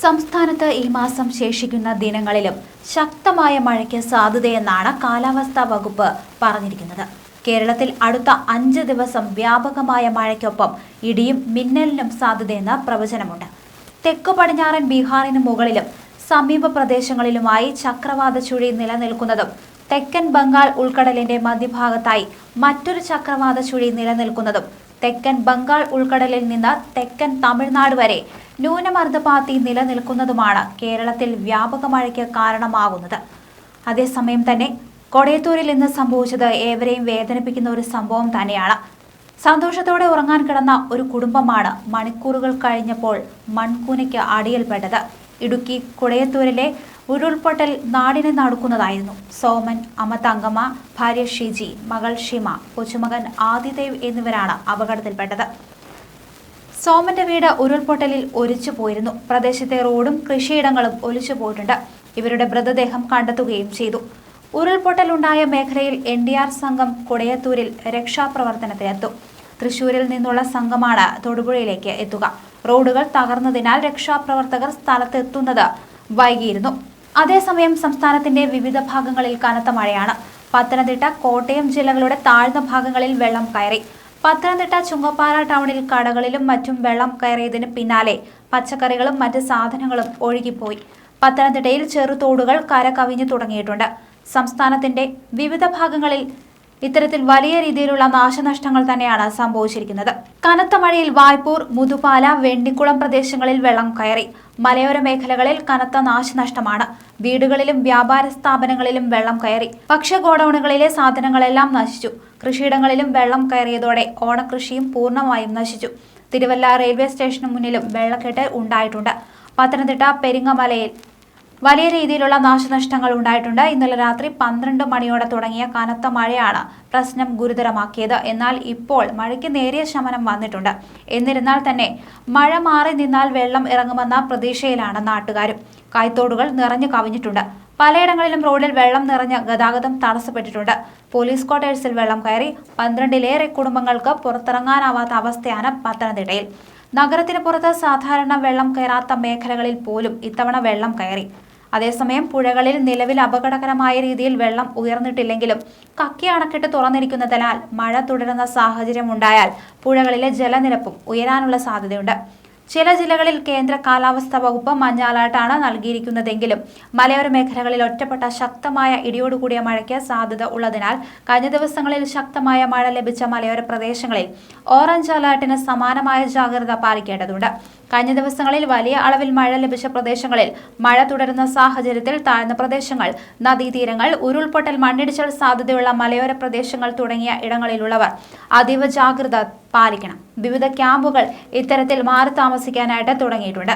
സംസ്ഥാനത്ത് ഈ മാസം ശേഷിക്കുന്ന ദിനങ്ങളിലും ശക്തമായ മഴയ്ക്ക് സാധ്യതയെന്നാണ് കാലാവസ്ഥാ വകുപ്പ് പറഞ്ഞിരിക്കുന്നത്. കേരളത്തിൽ അടുത്ത 5 ദിവസം വ്യാപകമായ മഴയ്ക്കൊപ്പം ഇടിയും മിന്നലിനും സാധ്യതയെന്ന് പ്രവചനമുണ്ട്. തെക്കു പടിഞ്ഞാറൻ ബീഹാറിന് മുകളിലും സമീപ പ്രദേശങ്ങളിലുമായി ചക്രവാത ചുഴി നിലനിൽക്കുന്നതും തെക്കൻ ബംഗാൾ ഉൾക്കടലിന്റെ മധ്യഭാഗത്തായി മറ്റൊരു ചക്രവാത ചുഴി നിലനിൽക്കുന്നതും തെക്കൻ ബംഗാൾ ഉൾക്കടലിൽ നിന്ന് തെക്കൻ തമിഴ്നാട് വരെ ന്യൂനമർദ്ദപാത്തി നിലനിൽക്കുന്നതുമാണ് കേരളത്തിൽ വ്യാപക മഴയ്ക്ക് കാരണമാകുന്നത്. അതേസമയം തന്നെ കൊടയത്തൂരിൽ ഇന്ന് സംഭവിച്ചത് ഏവരെയും വേദനിപ്പിക്കുന്ന ഒരു സംഭവം തന്നെയാണ്. സന്തോഷത്തോടെ ഉറങ്ങാൻ കിടന്ന ഒരു കുടുംബമാണ് മണിക്കൂറുകൾ കഴിഞ്ഞപ്പോൾ മൺകൂനയ്ക്ക് അടിയിൽപ്പെട്ടത്. ഇടുക്കി കൊടയത്തൂരിലെ ഉരുൾപൊട്ടൽ നാടിനെ നടുക്കുന്നതായിരുന്നു. സോമൻ, അമ്മ തങ്കമ്മ, ഭാര്യ ഷിജി, മകൾ ഷിമ, കൊച്ചുമകൻ ആദിദേവ് എന്നിവരാണ് അപകടത്തിൽപ്പെട്ടത്. സോമന്റെ വീട് ഉരുൾപൊട്ടലിൽ ഒലിച്ചു പോയിരുന്നു. പ്രദേശത്തെ റോഡും കൃഷിയിടങ്ങളും ഒലിച്ചു പോയിട്ടുണ്ട്. ഇവരുടെ മൃതദേഹം കണ്ടെത്തുകയും ചെയ്തു. ഉരുൾപൊട്ടലുണ്ടായ മേഖലയിൽ NDR സംഘം കൊടയത്തൂരിൽ രക്ഷാപ്രവർത്തനത്തിനെത്തും. തൃശൂരിൽ നിന്നുള്ള സംഘമാണ് തൊടുപുഴയിലേക്ക് എത്തുക. റോഡുകൾ തകർന്നതിനാൽ രക്ഷാപ്രവർത്തകർ സ്ഥലത്തെത്തുന്നത് വൈകിയിരുന്നു. അതേസമയം സംസ്ഥാനത്തിന്റെ വിവിധ ഭാഗങ്ങളിൽ കനത്ത മഴയാണ്. പത്തനംതിട്ട, കോട്ടയം ജില്ലകളുടെ താഴ്ന്ന ഭാഗങ്ങളിൽ വെള്ളം കയറി. പത്തനംതിട്ട ചുങ്കപ്പാറ ടൗണിൽ കടകളിലും മറ്റും വെള്ളം കയറിയതിന് പിന്നാലെ പച്ചക്കറികളും മറ്റ് സാധനങ്ങളും ഒഴുകിപ്പോയി. പത്തനംതിട്ടയിൽ ചെറുതോടുകൾ കര കവിഞ്ഞു തുടങ്ങിയിട്ടുണ്ട്. സംസ്ഥാനത്തിന്റെ വിവിധ ഭാഗങ്ങളിൽ ഇത്തരത്തിൽ വലിയ രീതിയിലുള്ള നാശനഷ്ടങ്ങൾ തന്നെയാണ് സംഭവിച്ചിരിക്കുന്നത്. കനത്ത മഴയിൽ വായ്പൂർ, മുതുപാല, വെണ്ണിക്കുളം പ്രദേശങ്ങളിൽ വെള്ളം കയറി. മലയോര മേഖലകളിൽ കനത്ത നാശനഷ്ടമാണ്. വീടുകളിലും വ്യാപാര സ്ഥാപനങ്ങളിലും വെള്ളം കയറി. ഭക്ഷ്യ ഗോഡൌണുകളിലെ സാധനങ്ങളെല്ലാം നശിച്ചു. കൃഷിയിടങ്ങളിലും വെള്ളം കയറിയതോടെ ഓണക്കൃഷിയും പൂർണ്ണമായും നശിച്ചു. തിരുവല്ല റെയിൽവേ സ്റ്റേഷന് മുന്നിലും വെള്ളക്കെട്ട് ഉണ്ടായിട്ടുണ്ട്. പത്തനംതിട്ട പെരിങ്ങമലയിൽ വലിയ രീതിയിലുള്ള നാശനഷ്ടങ്ങൾ ഉണ്ടായിട്ടുണ്ട്. ഇന്നലെ രാത്രി 12 മണിയോടെ തുടങ്ങിയ കനത്ത മഴയാണ് പ്രശ്നം ഗുരുതരമാക്കിയത്. എന്നാൽ ഇപ്പോൾ മഴയ്ക്ക് നേരിയ ശമനം വന്നിട്ടുണ്ട്. എന്നിരുന്നാൽ തന്നെ മഴ മാറി നിന്നാൽ വെള്ളം ഇറങ്ങുമെന്ന പ്രതീക്ഷയിലാണ് നാട്ടുകാരും. കൈത്തോടുകൾ നിറഞ്ഞു കവിഞ്ഞിട്ടുണ്ട്. പലയിടങ്ങളിലും റോഡിൽ വെള്ളം നിറഞ്ഞ് ഗതാഗതം തടസ്സപ്പെട്ടിട്ടുണ്ട്. പോലീസ് ക്വാർട്ടേഴ്സിൽ വെള്ളം കയറി. 12ലേറെ കുടുംബങ്ങൾക്ക് പുറത്തിറങ്ങാനാവാത്ത അവസ്ഥയാണ് പത്തനംതിട്ടയിൽ. നഗരത്തിന് പുറത്ത് സാധാരണ വെള്ളം കയറാത്ത മേഖലകളിൽ പോലും ഇത്തവണ വെള്ളം കയറി. അതേസമയം പുഴകളിൽ നിലവിൽ അപകടകരമായ രീതിയിൽ വെള്ളം ഉയർന്നിട്ടില്ലെങ്കിലും കക്കി അണക്കെട്ട് തുറന്നിരിക്കുന്നതിനാൽ മഴ തുടരുന്ന സാഹചര്യം ഉണ്ടായാൽ പുഴകളിലെ ജലനിരപ്പും ഉയരാനുള്ള സാധ്യതയുണ്ട്. ചില ജില്ലകളിൽ കേന്ദ്ര കാലാവസ്ഥാ വകുപ്പ് മഞ്ഞ അലർട്ടാണ് നൽകിയിരിക്കുന്നതെങ്കിലും മലയോര മേഖലകളിൽ ഒറ്റപ്പെട്ട ശക്തമായ ഇടിയോടുകൂടിയ മഴയ്ക്ക് സാധ്യത ഉള്ളതിനാൽ കഴിഞ്ഞ ദിവസങ്ങളിൽ ശക്തമായ മഴ ലഭിച്ച മലയോര പ്രദേശങ്ങളിൽ ഓറഞ്ച് അലർട്ടിന് സമാനമായ ജാഗ്രത പാലിക്കേണ്ടതുണ്ട്. കഴിഞ്ഞ ദിവസങ്ങളിൽ വലിയ അളവിൽ മഴ ലഭിച്ച പ്രദേശങ്ങളിൽ മഴ തുടരുന്ന സാഹചര്യത്തിൽ താഴ്ന്ന പ്രദേശങ്ങൾ, നദീതീരങ്ങൾ, ഉരുൾപൊട്ടൽ, മണ്ണിടിച്ചിൽ സാധ്യതയുള്ള മലയോര പ്രദേശങ്ങൾ തുടങ്ങിയ ഇടങ്ങളിലുള്ളവർ അതീവ ജാഗ്രത പാലിക്കണം. വിവിധ ക്യാമ്പുകൾ ഇത്തരത്തിൽ മാറി താമസിക്കാനായിട്ട് തുടങ്ങിയിട്ടുണ്ട്.